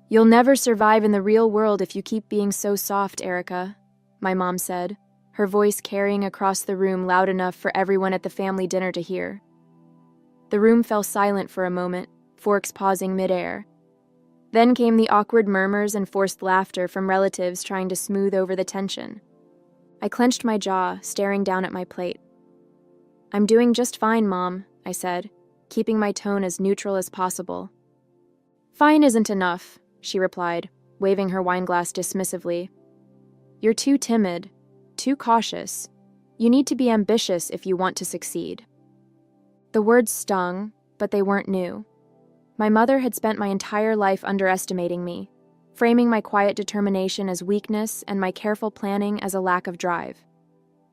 "You'll never survive in the real world if you keep being so soft, Erica," my mom said, her voice carrying across the room loud enough for everyone at the family dinner to hear. The room fell silent for a moment, forks pausing midair. Then came the awkward murmurs and forced laughter from relatives trying to smooth over the tension. I clenched my jaw, staring down at my plate. "I'm doing just fine, Mom," I said, keeping my tone as neutral as possible. "Fine isn't enough," she replied, waving her wineglass dismissively. "You're too timid, too cautious. You need to be ambitious if you want to succeed." The words stung, but they weren't new. My mother had spent my entire life underestimating me, framing my quiet determination as weakness and my careful planning as a lack of drive.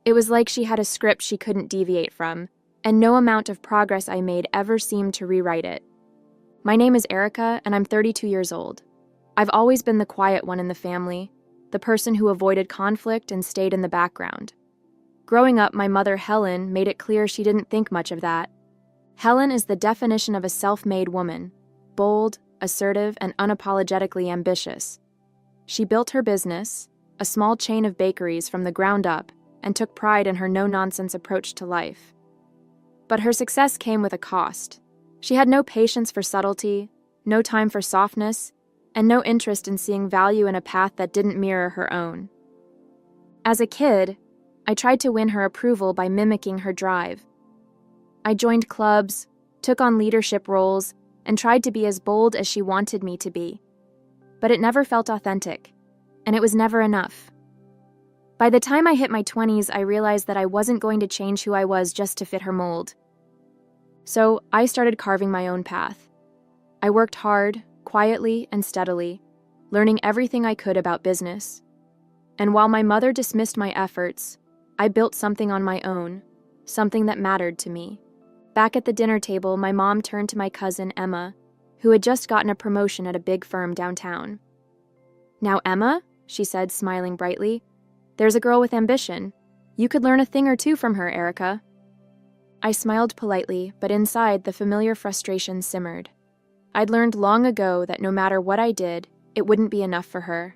It was like she had a script she couldn't deviate from, and no amount of progress I made ever seemed to rewrite it. My name is Erica, and I'm 32 years old. I've always been the quiet one in the family, the person who avoided conflict and stayed in the background. Growing up, my mother, Helen, made it clear she didn't think much of that. Helen is the definition of a self-made woman, bold, assertive, and unapologetically ambitious. She built her business, a small chain of bakeries, from the ground up, and took pride in her no-nonsense approach to life. But her success came with a cost. She had no patience for subtlety, no time for softness, and no interest in seeing value in a path that didn't mirror her own. As a kid, I tried to win her approval by mimicking her drive. I joined clubs, took on leadership roles, and tried to be as bold as she wanted me to be. But it never felt authentic, and it was never enough. By the time I hit my 20s, I realized that I wasn't going to change who I was just to fit her mold. So I started carving my own path. I worked hard, quietly and steadily, learning everything I could about business. And while my mother dismissed my efforts, I built something on my own, something that mattered to me. Back at the dinner table, my mom turned to my cousin, Emma, who had just gotten a promotion at a big firm downtown. "Now, Emma," she said, smiling brightly, "there's a girl with ambition. You could learn a thing or two from her, Erica." I smiled politely, but inside the familiar frustration simmered. I'd learned long ago that no matter what I did, it wouldn't be enough for her.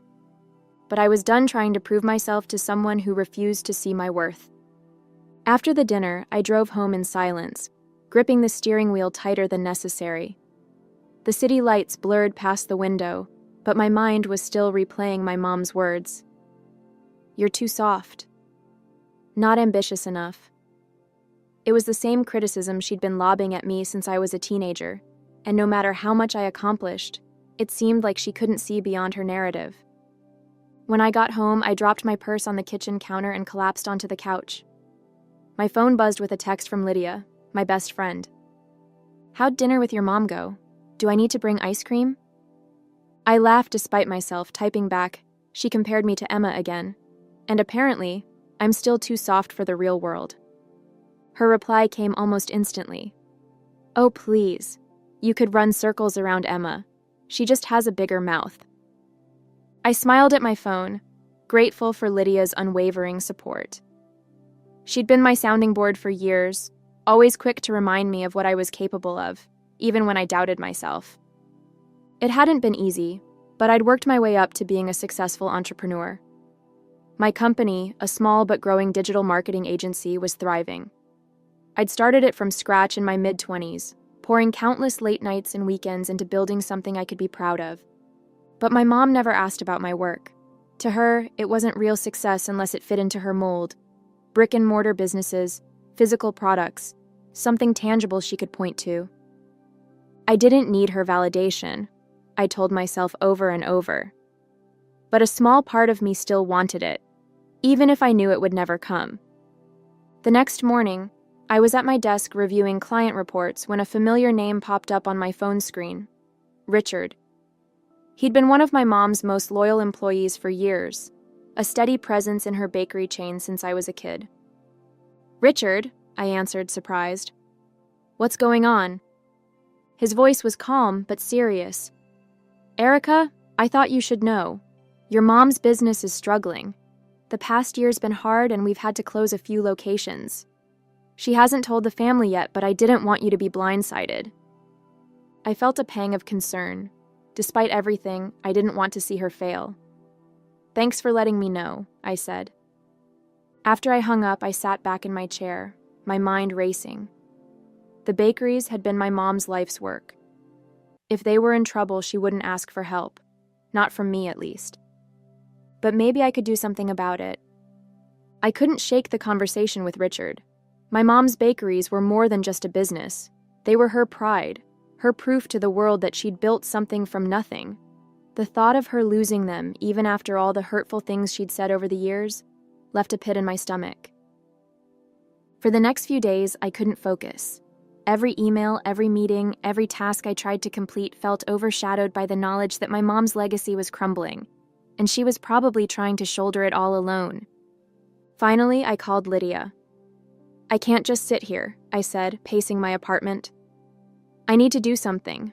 But I was done trying to prove myself to someone who refused to see my worth. After the dinner, I drove home in silence, gripping the steering wheel tighter than necessary. The city lights blurred past the window, but my mind was still replaying my mom's words. "You're too soft. Not ambitious enough." It was the same criticism she'd been lobbing at me since I was a teenager, and no matter how much I accomplished, it seemed like she couldn't see beyond her narrative. When I got home, I dropped my purse on the kitchen counter and collapsed onto the couch. My phone buzzed with a text from Lydia, my best friend. "How'd dinner with your mom go? Do I need to bring ice cream?" I laughed despite myself, typing back, "She compared me to Emma again. And apparently, I'm still too soft for the real world." Her reply came almost instantly. "Oh, please. You could run circles around Emma. She just has a bigger mouth." I smiled at my phone, grateful for Lydia's unwavering support. She'd been my sounding board for years, always quick to remind me of what I was capable of, even when I doubted myself. It hadn't been easy, but I'd worked my way up to being a successful entrepreneur. My company, a small but growing digital marketing agency, was thriving. I'd started it from scratch in my mid-20s, pouring countless late nights and weekends into building something I could be proud of. But my mom never asked about my work. To her, it wasn't real success unless it fit into her mold. Brick-and-mortar businesses, physical products, something tangible she could point to. I didn't need her validation, I told myself over and over. But a small part of me still wanted it, even if I knew it would never come. The next morning, I was at my desk reviewing client reports when a familiar name popped up on my phone screen. Richard. He'd been one of my mom's most loyal employees for years, a steady presence in her bakery chain since I was a kid. "Richard," I answered, surprised. "What's going on?" His voice was calm but serious. "Erica, I thought you should know. Your mom's business is struggling. The past year's been hard and we've had to close a few locations. She hasn't told the family yet, but I didn't want you to be blindsided." I felt a pang of concern. Despite everything, I didn't want to see her fail. "Thanks for letting me know," I said. After I hung up, I sat back in my chair, my mind racing. The bakeries had been my mom's life's work. If they were in trouble, she wouldn't ask for help. Not from me, at least. But maybe I could do something about it. I couldn't shake the conversation with Richard. My mom's bakeries were more than just a business. They were her pride, her proof to the world that she'd built something from nothing. The thought of her losing them, even after all the hurtful things she'd said over the years, left a pit in my stomach. For the next few days, I couldn't focus. Every email, every meeting, every task I tried to complete felt overshadowed by the knowledge that my mom's legacy was crumbling, and she was probably trying to shoulder it all alone. Finally, I called Lydia. "I can't just sit here," I said, pacing my apartment. "I need to do something."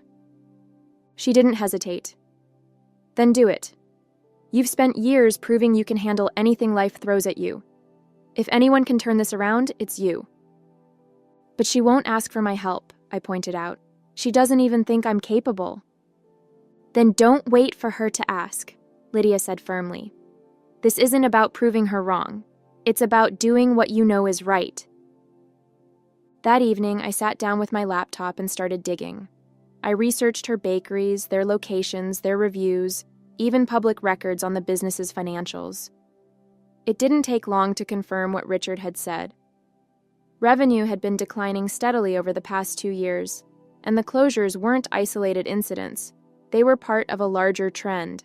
She didn't hesitate. "Then do it. You've spent years proving you can handle anything life throws at you. If anyone can turn this around, it's you." "But she won't ask for my help," I pointed out. "She doesn't even think I'm capable." "Then don't wait for her to ask," Lydia said firmly. "This isn't about proving her wrong. It's about doing what you know is right." That evening, I sat down with my laptop and started digging. I researched her bakeries, their locations, their reviews, even public records on the business's financials. It didn't take long to confirm what Richard had said. Revenue had been declining steadily over the past 2 years, and the closures weren't isolated incidents. They were part of a larger trend.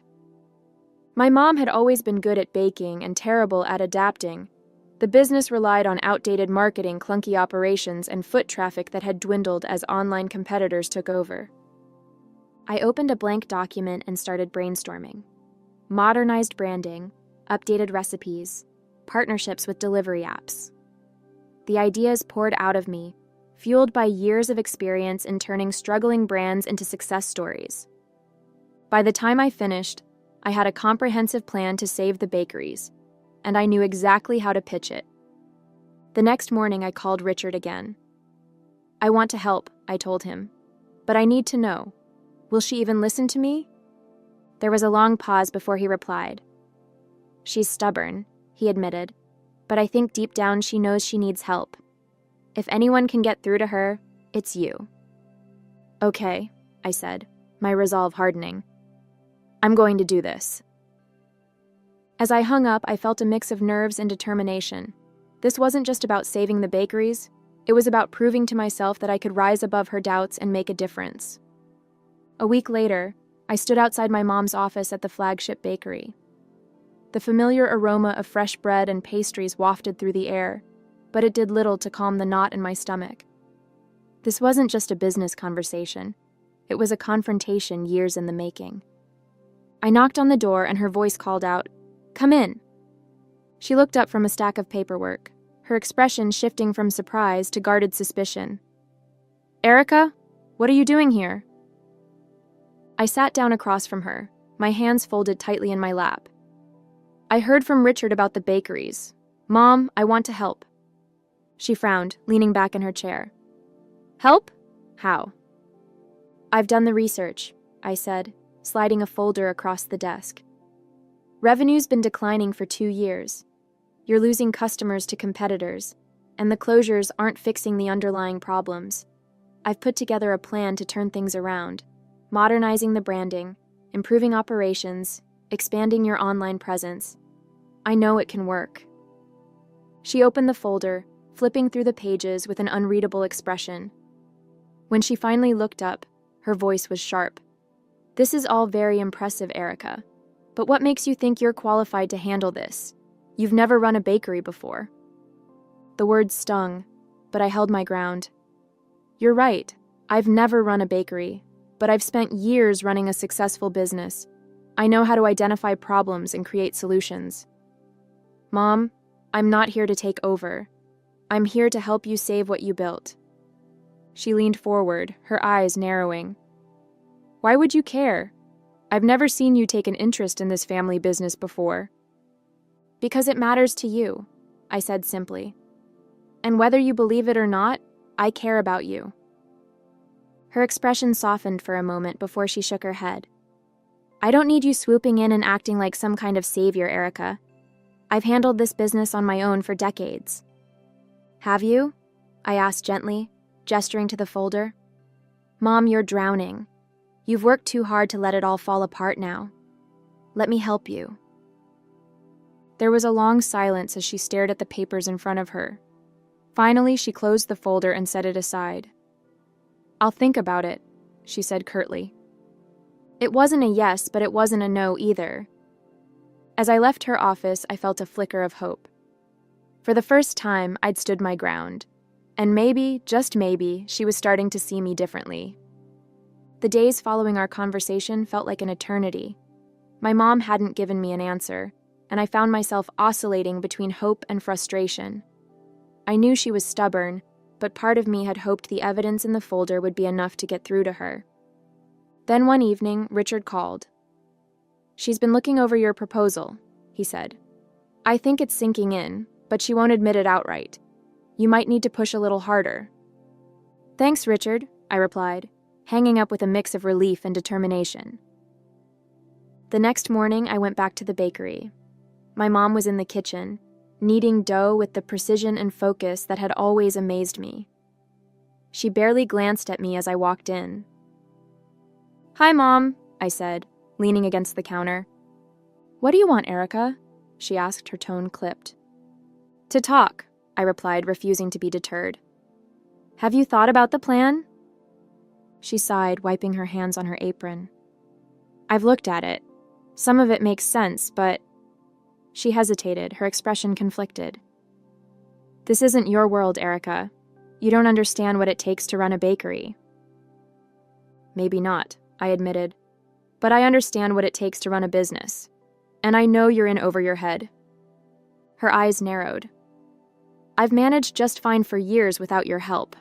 My mom had always been good at baking and terrible at adapting. The business relied on outdated marketing, clunky operations, and foot traffic that had dwindled as online competitors took over. I opened a blank document and started brainstorming. Modernized branding, updated recipes, partnerships with delivery apps. The ideas poured out of me, fueled by years of experience in turning struggling brands into success stories. By the time I finished, I had a comprehensive plan to save the bakeries, and I knew exactly how to pitch it. The next morning, I called Richard again. "I want to help," I told him, "but I need to know. Will she even listen to me?" There was a long pause before he replied. "She's stubborn," he admitted, "but I think deep down she knows she needs help. If anyone can get through to her, it's you." "Okay," I said, my resolve hardening. "I'm going to do this." As I hung up, I felt a mix of nerves and determination. This wasn't just about saving the bakeries. It was about proving to myself that I could rise above her doubts and make a difference. A week later, I stood outside my mom's office at the flagship bakery. The familiar aroma of fresh bread and pastries wafted through the air, but it did little to calm the knot in my stomach. This wasn't just a business conversation. It was a confrontation years in the making. I knocked on the door and her voice called out, "Come in." She looked up from a stack of paperwork, her expression shifting from surprise to guarded suspicion. "Erica, what are you doing here?" I sat down across from her, my hands folded tightly in my lap. "I heard from Richard about the bakeries. Mom, I want to help." She frowned, leaning back in her chair. "Help? How?" "I've done the research," I said, sliding a folder across the desk. "Revenue's been declining for 2 years. You're losing customers to competitors, and the closures aren't fixing the underlying problems. I've put together a plan to turn things around, modernizing the branding, improving operations, expanding your online presence. I know it can work." She opened the folder, flipping through the pages with an unreadable expression. When she finally looked up, her voice was sharp. "This is all very impressive, Erica. But what makes you think you're qualified to handle this? You've never run a bakery before." The words stung, but I held my ground. "You're right. I've never run a bakery, but I've spent years running a successful business. I know how to identify problems and create solutions. Mom, I'm not here to take over. I'm here to help you save what you built." She leaned forward, her eyes narrowing. "Why would you care? I've never seen you take an interest in this family business before." "Because it matters to you," I said simply. "And whether you believe it or not, I care about you." Her expression softened for a moment before she shook her head. I don't need you swooping in and acting like some kind of savior, Erica. I've handled this business on my own for decades. Have you? I asked gently, gesturing to the folder. Mom, you're drowning. You've worked too hard to let it all fall apart now. Let me help you. There was a long silence as she stared at the papers in front of her. Finally, she closed the folder and set it aside. I'll think about it, she said curtly. It wasn't a yes, but it wasn't a no either. As I left her office, I felt a flicker of hope. For the first time, I'd stood my ground. And maybe, just maybe, she was starting to see me differently. The days following our conversation felt like an eternity. My mom hadn't given me an answer, and I found myself oscillating between hope and frustration. I knew she was stubborn, but part of me had hoped the evidence in the folder would be enough to get through to her. Then one evening, Richard called. She's been looking over your proposal, he said. I think it's sinking in, but she won't admit it outright. You might need to push a little harder. Thanks, Richard, I replied, hanging up with a mix of relief and determination. The next morning, I went back to the bakery. My mom was in the kitchen, kneading dough with the precision and focus that had always amazed me. She barely glanced at me as I walked in. Hi, Mom, I said, leaning against the counter. What do you want, Erica? She asked, her tone clipped. To talk, I replied, refusing to be deterred. Have you thought about the plan? She sighed, wiping her hands on her apron. I've looked at it. Some of it makes sense, but... She hesitated, her expression conflicted. This isn't your world, Erica. You don't understand what it takes to run a bakery. Maybe not, I admitted. But I understand what it takes to run a business. And I know you're in over your head. Her eyes narrowed. I've managed just fine for years without your help.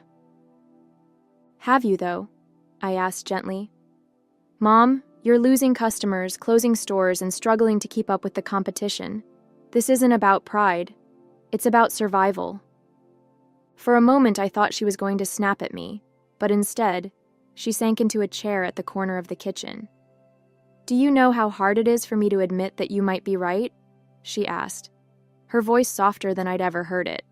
Have you, though? I asked gently. Mom, you're losing customers, closing stores, and struggling to keep up with the competition. This isn't about pride. It's about survival. For a moment, I thought she was going to snap at me, but instead, she sank into a chair at the corner of the kitchen. Do you know how hard it is for me to admit that you might be right? She asked, her voice softer than I'd ever heard it.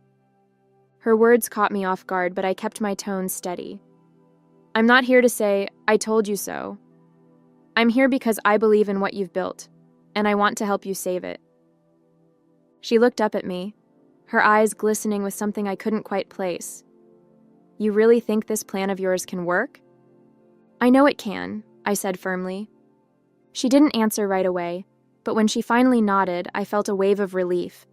Her words caught me off guard, but I kept my tone steady. I'm not here to say, I told you so. I'm here because I believe in what you've built, and I want to help you save it. She looked up at me, her eyes glistening with something I couldn't quite place. You really think this plan of yours can work? I know it can, I said firmly. She didn't answer right away, but when she finally nodded, I felt a wave of relief.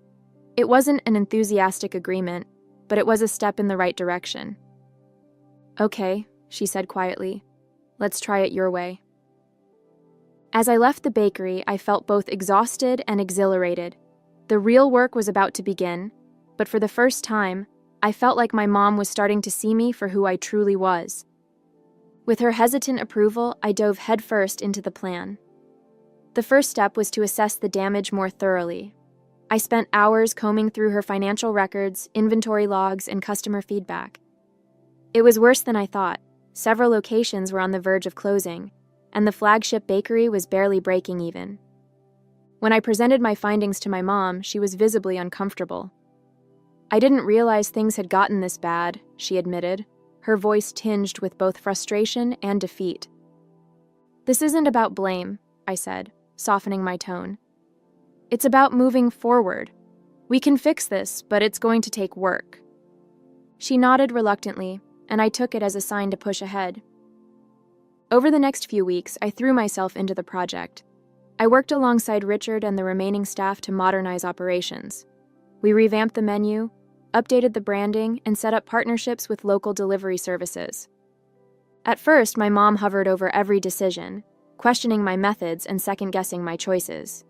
It wasn't an enthusiastic agreement, but it was a step in the right direction. Okay, she said quietly. Let's try it your way. As I left the bakery, I felt both exhausted and exhilarated. The real work was about to begin, but for the first time, I felt like my mom was starting to see me for who I truly was. With her hesitant approval, I dove headfirst into the plan. The first step was to assess the damage more thoroughly. I spent hours combing through her financial records, inventory logs, and customer feedback. It was worse than I thought. Several locations were on the verge of closing, and the flagship bakery was barely breaking even. When I presented my findings to my mom, she was visibly uncomfortable. I didn't realize things had gotten this bad, she admitted, her voice tinged with both frustration and defeat. This isn't about blame, I said, softening my tone. It's about moving forward. We can fix this, but it's going to take work. She nodded reluctantly, and I took it as a sign to push ahead. Over the next few weeks, I threw myself into the project. I worked alongside Richard and the remaining staff to modernize operations. We revamped the menu, updated the branding, and set up partnerships with local delivery services. At first, my mom hovered over every decision, questioning my methods and second-guessing my choices.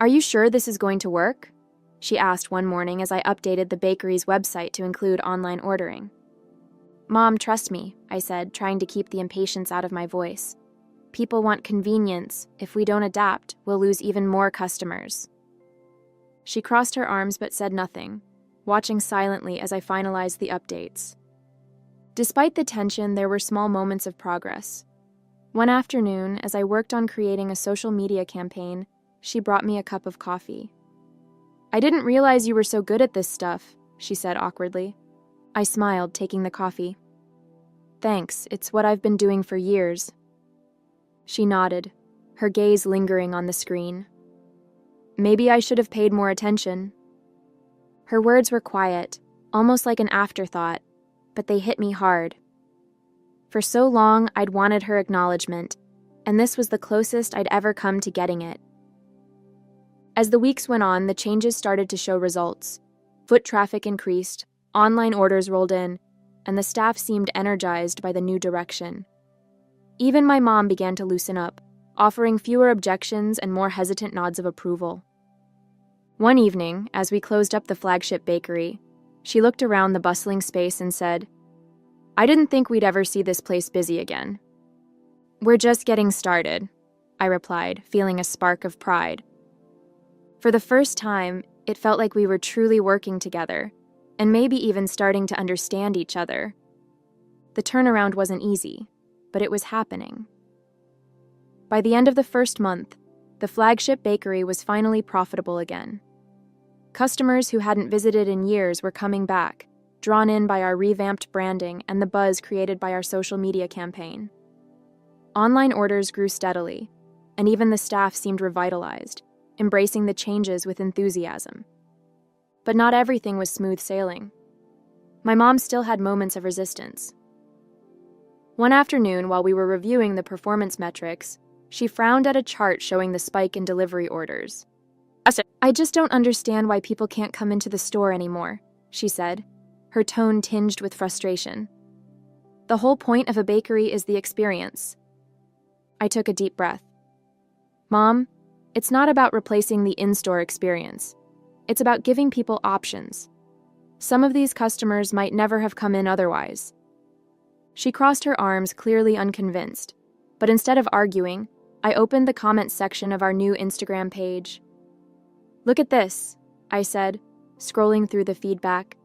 Are you sure this is going to work? She asked one morning as I updated the bakery's website to include online ordering. Mom, trust me, I said, trying to keep the impatience out of my voice. People want convenience. If we don't adapt, we'll lose even more customers. She crossed her arms but said nothing, watching silently as I finalized the updates. Despite the tension, there were small moments of progress. One afternoon, as I worked on creating a social media campaign, she brought me a cup of coffee. "I didn't realize you were so good at this stuff," she said awkwardly. I smiled, taking the coffee. "Thanks, it's what I've been doing for years." She nodded, her gaze lingering on the screen. "Maybe I should have paid more attention." Her words were quiet, almost like an afterthought, but they hit me hard. For so long, I'd wanted her acknowledgement, and this was the closest I'd ever come to getting it. As the weeks went on, the changes started to show results. Foot traffic increased, online orders rolled in, and the staff seemed energized by the new direction. Even my mom began to loosen up, offering fewer objections and more hesitant nods of approval. One evening, as we closed up the flagship bakery, she looked around the bustling space and said, "I didn't think we'd ever see this place busy again." "We're just getting started," I replied, feeling a spark of pride. For the first time, it felt like we were truly working together, and maybe even starting to understand each other. The turnaround wasn't easy, but it was happening. By the end of the first month, the flagship bakery was finally profitable again. Customers who hadn't visited in years were coming back, drawn in by our revamped branding and the buzz created by our social media campaign. Online orders grew steadily, and even the staff seemed revitalized, embracing the changes with enthusiasm. But not everything was smooth sailing. My mom still had moments of resistance. One afternoon, while we were reviewing the performance metrics, she frowned at a chart showing the spike in delivery orders. "I just don't understand why people can't come into the store anymore," she said, her tone tinged with frustration. "The whole point of a bakery is the experience." I took a deep breath. "Mom, it's not about replacing the in-store experience. It's about giving people options. Some of these customers might never have come in otherwise." She crossed her arms, clearly unconvinced, but instead of arguing, I opened the comments section of our new Instagram page. "Look at this," I said, scrolling through the feedback.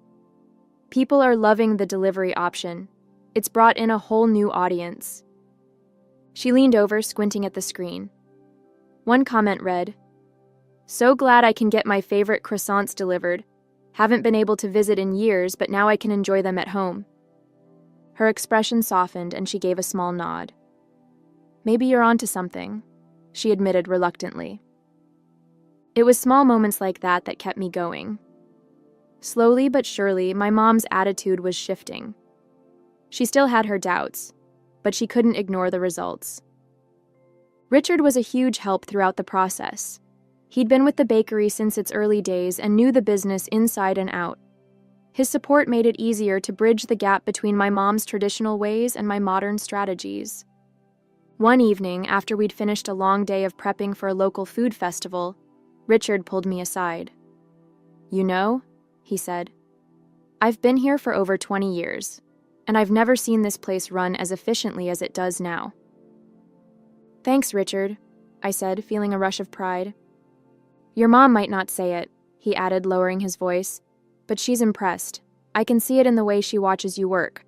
"People are loving the delivery option. It's brought in a whole new audience." She leaned over, squinting at the screen. One comment read, "So glad I can get my favorite croissants delivered. Haven't been able to visit in years, but now I can enjoy them at home." Her expression softened and she gave a small nod. "Maybe you're onto something," she admitted reluctantly. It was small moments like that that kept me going. Slowly but surely, my mom's attitude was shifting. She still had her doubts, but she couldn't ignore the results. Richard was a huge help throughout the process. He'd been with the bakery since its early days and knew the business inside and out. His support made it easier to bridge the gap between my mom's traditional ways and my modern strategies. One evening, after we'd finished a long day of prepping for a local food festival, Richard pulled me aside. "You know," he said, "I've been here for over 20 years, and I've never seen this place run as efficiently as it does now." "Thanks, Richard," I said, feeling a rush of pride. "Your mom might not say it," he added, lowering his voice, "but she's impressed. I can see it in the way she watches you work."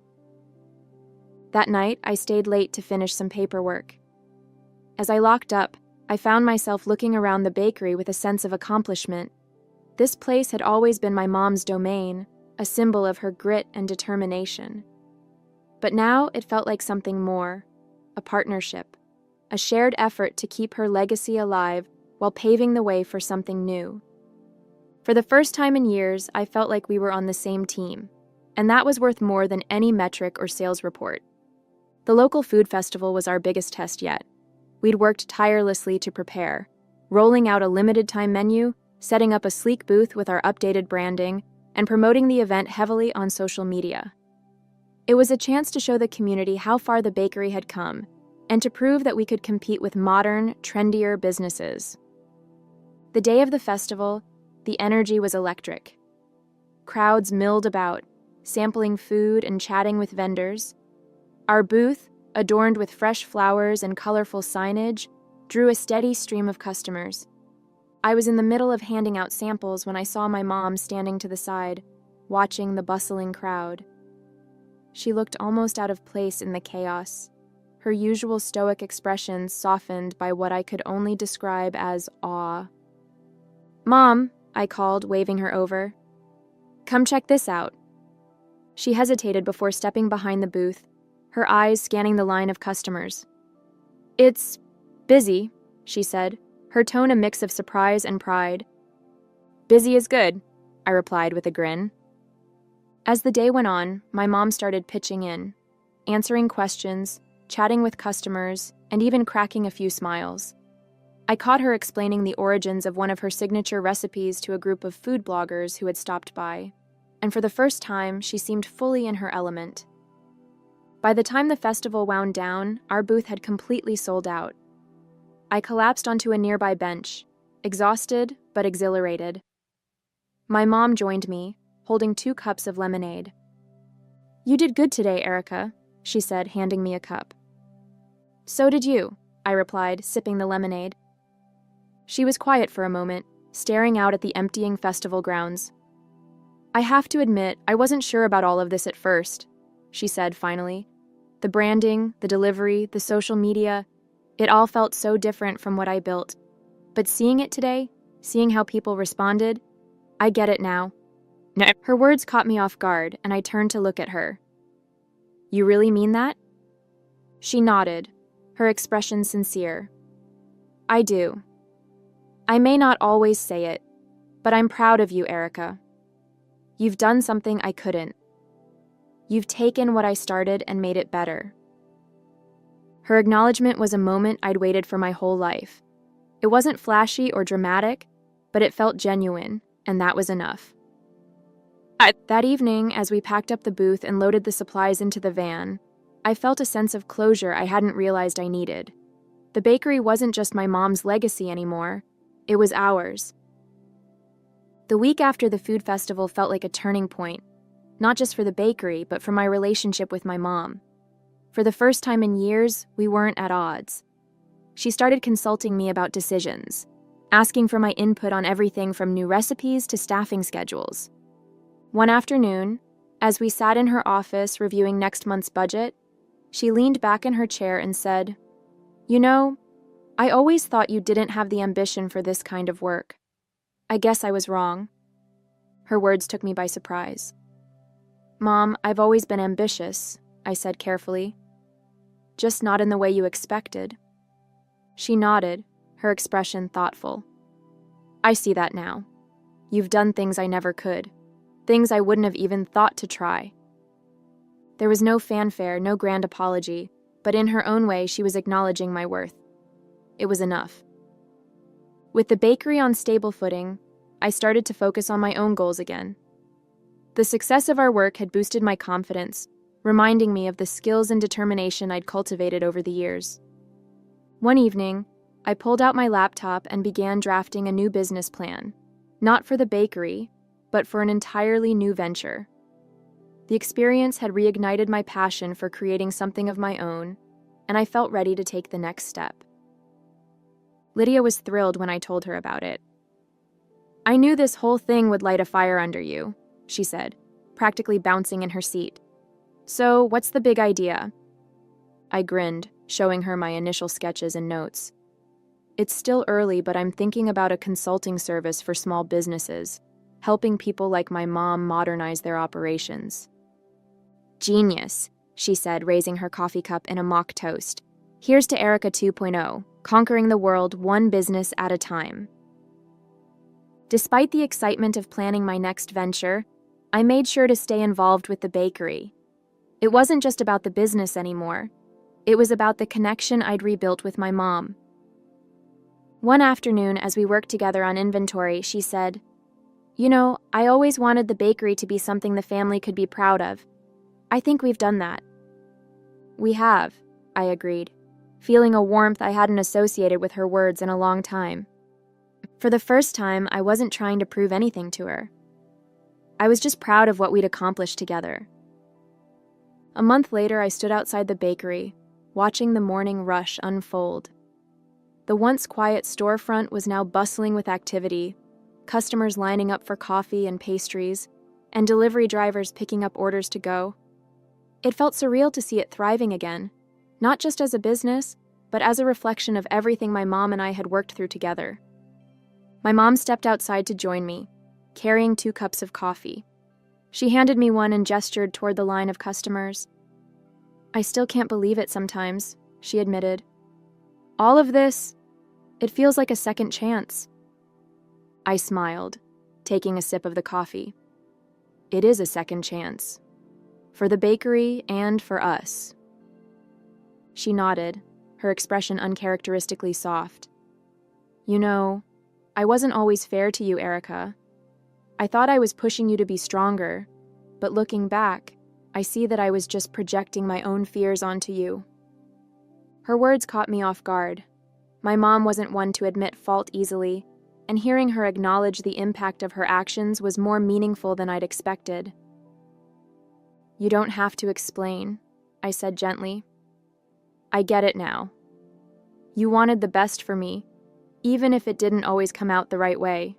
That night, I stayed late to finish some paperwork. As I locked up, I found myself looking around the bakery with a sense of accomplishment. This place had always been my mom's domain, a symbol of her grit and determination. But now it felt like something more, a partnership, a shared effort to keep her legacy alive while paving the way for something new. For the first time in years, I felt like we were on the same team, and that was worth more than any metric or sales report. The local food festival was our biggest test yet. We'd worked tirelessly to prepare, rolling out a limited-time menu, setting up a sleek booth with our updated branding, and promoting the event heavily on social media. It was a chance to show the community how far the bakery had come, and to prove that we could compete with modern, trendier businesses. The day of the festival, the energy was electric. Crowds milled about, sampling food and chatting with vendors. Our booth, adorned with fresh flowers and colorful signage, drew a steady stream of customers. I was in the middle of handing out samples when I saw my mom standing to the side, watching the bustling crowd. She looked almost out of place in the chaos, her usual stoic expression softened by what I could only describe as awe. "Mom," I called, waving her over. "Come check this out." She hesitated before stepping behind the booth, her eyes scanning the line of customers. "It's busy," she said, her tone a mix of surprise and pride. "Busy is good," I replied with a grin. As the day went on, my mom started pitching in, answering questions, chatting with customers, and even cracking a few smiles. I caught her explaining the origins of one of her signature recipes to a group of food bloggers who had stopped by, and for the first time, she seemed fully in her element. By the time the festival wound down, our booth had completely sold out. I collapsed onto a nearby bench, exhausted but exhilarated. My mom joined me, holding 2 cups of lemonade. "You did good today, Erica," she said, handing me a cup. "So did you," I replied, sipping the lemonade. She was quiet for a moment, staring out at the emptying festival grounds. "I have to admit, I wasn't sure about all of this at first," she said finally. "The branding, the delivery, the social media, it all felt so different from what I built. But seeing it today, seeing how people responded, I get it now." Her words caught me off guard, and I turned to look at her. "You really mean that?" She nodded, her expression sincere. "I do. I may not always say it, but I'm proud of you, Erica. You've done something I couldn't. You've taken what I started and made it better." Her acknowledgement was a moment I'd waited for my whole life. It wasn't flashy or dramatic, but it felt genuine, and that was enough. That evening, as we packed up the booth and loaded the supplies into the van, I felt a sense of closure I hadn't realized I needed. The bakery wasn't just my mom's legacy anymore, it was ours. The week after the food festival felt like a turning point, not just for the bakery, but for my relationship with my mom. For the first time in years, we weren't at odds. She started consulting me about decisions, asking for my input on everything from new recipes to staffing schedules. One afternoon, as we sat in her office reviewing next month's budget, she leaned back in her chair and said, "You know, I always thought you didn't have the ambition for this kind of work. I guess I was wrong." Her words took me by surprise. "Mom, I've always been ambitious," I said carefully. "Just not in the way you expected." She nodded, her expression thoughtful. "I see that now. You've done things I never could. Things I wouldn't have even thought to try." There was no fanfare, no grand apology, but in her own way she was acknowledging my worth. It was enough. With the bakery on stable footing, I started to focus on my own goals again. The success of our work had boosted my confidence, reminding me of the skills and determination I'd cultivated over the years. One evening, I pulled out my laptop and began drafting a new business plan, not for the bakery, but for an entirely new venture. The experience had reignited my passion for creating something of my own, and I felt ready to take the next step. Lydia was thrilled when I told her about it. "I knew this whole thing would light a fire under you," she said, practically bouncing in her seat. "So, what's the big idea?" I grinned, showing her my initial sketches and notes. "It's still early, but I'm thinking about a consulting service for small businesses, helping people like my mom modernize their operations." "Genius," she said, raising her coffee cup in a mock toast. "Here's to Erica 2.0, conquering the world one business at a time." Despite the excitement of planning my next venture, I made sure to stay involved with the bakery. It wasn't just about the business anymore. It was about the connection I'd rebuilt with my mom. One afternoon, as we worked together on inventory, she said, "You know, I always wanted the bakery to be something the family could be proud of. I think we've done that." "We have," I agreed, feeling a warmth I hadn't associated with her words in a long time. For the first time, I wasn't trying to prove anything to her. I was just proud of what we'd accomplished together. A month later, I stood outside the bakery, watching the morning rush unfold. The once quiet storefront was now bustling with activity, customers lining up for coffee and pastries, and delivery drivers picking up orders to go. It felt surreal to see it thriving again, not just as a business, but as a reflection of everything my mom and I had worked through together. My mom stepped outside to join me, carrying 2 cups of coffee. She handed me one and gestured toward the line of customers. "I still can't believe it sometimes," she admitted. "All of this, it feels like a second chance." I smiled, taking a sip of the coffee. It is a second chance. For the bakery and for us. She nodded, her expression uncharacteristically soft. "You know, I wasn't always fair to you, Erica. I thought I was pushing you to be stronger, but looking back, I see that I was just projecting my own fears onto you." Her words caught me off guard. My mom wasn't one to admit fault easily, and hearing her acknowledge the impact of her actions was more meaningful than I'd expected. "You don't have to explain," I said gently. "I get it now. You wanted the best for me, even if it didn't always come out the right way."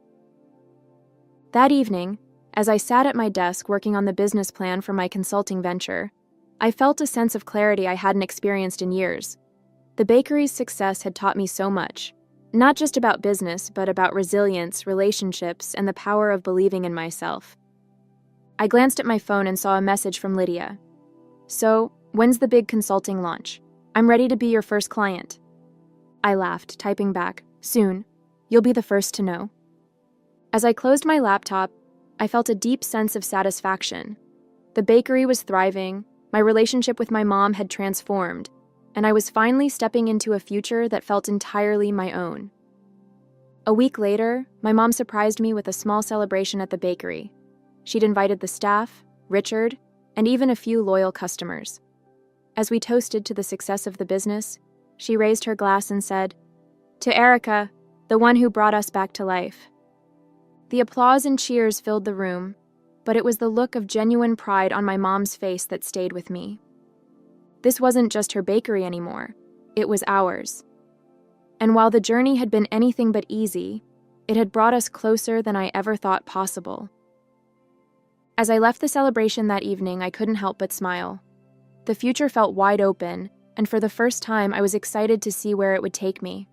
That evening, as I sat at my desk working on the business plan for my consulting venture, I felt a sense of clarity I hadn't experienced in years. The bakery's success had taught me so much, not just about business, but about resilience, relationships, and the power of believing in myself. I glanced at my phone and saw a message from Lydia. "So, when's the big consulting launch? I'm ready to be your first client." I laughed, typing back, "Soon. You'll be the first to know." As I closed my laptop, I felt a deep sense of satisfaction. The bakery was thriving, my relationship with my mom had transformed, and I was finally stepping into a future that felt entirely my own. A week later, my mom surprised me with a small celebration at the bakery. She'd invited the staff, Richard, and even a few loyal customers. As we toasted to the success of the business, she raised her glass and said, "To Erica, the one who brought us back to life." The applause and cheers filled the room, but it was the look of genuine pride on my mom's face that stayed with me. This wasn't just her bakery anymore, it was ours. And while the journey had been anything but easy, it had brought us closer than I ever thought possible. As I left the celebration that evening, I couldn't help but smile. The future felt wide open, and for the first time I was excited to see where it would take me.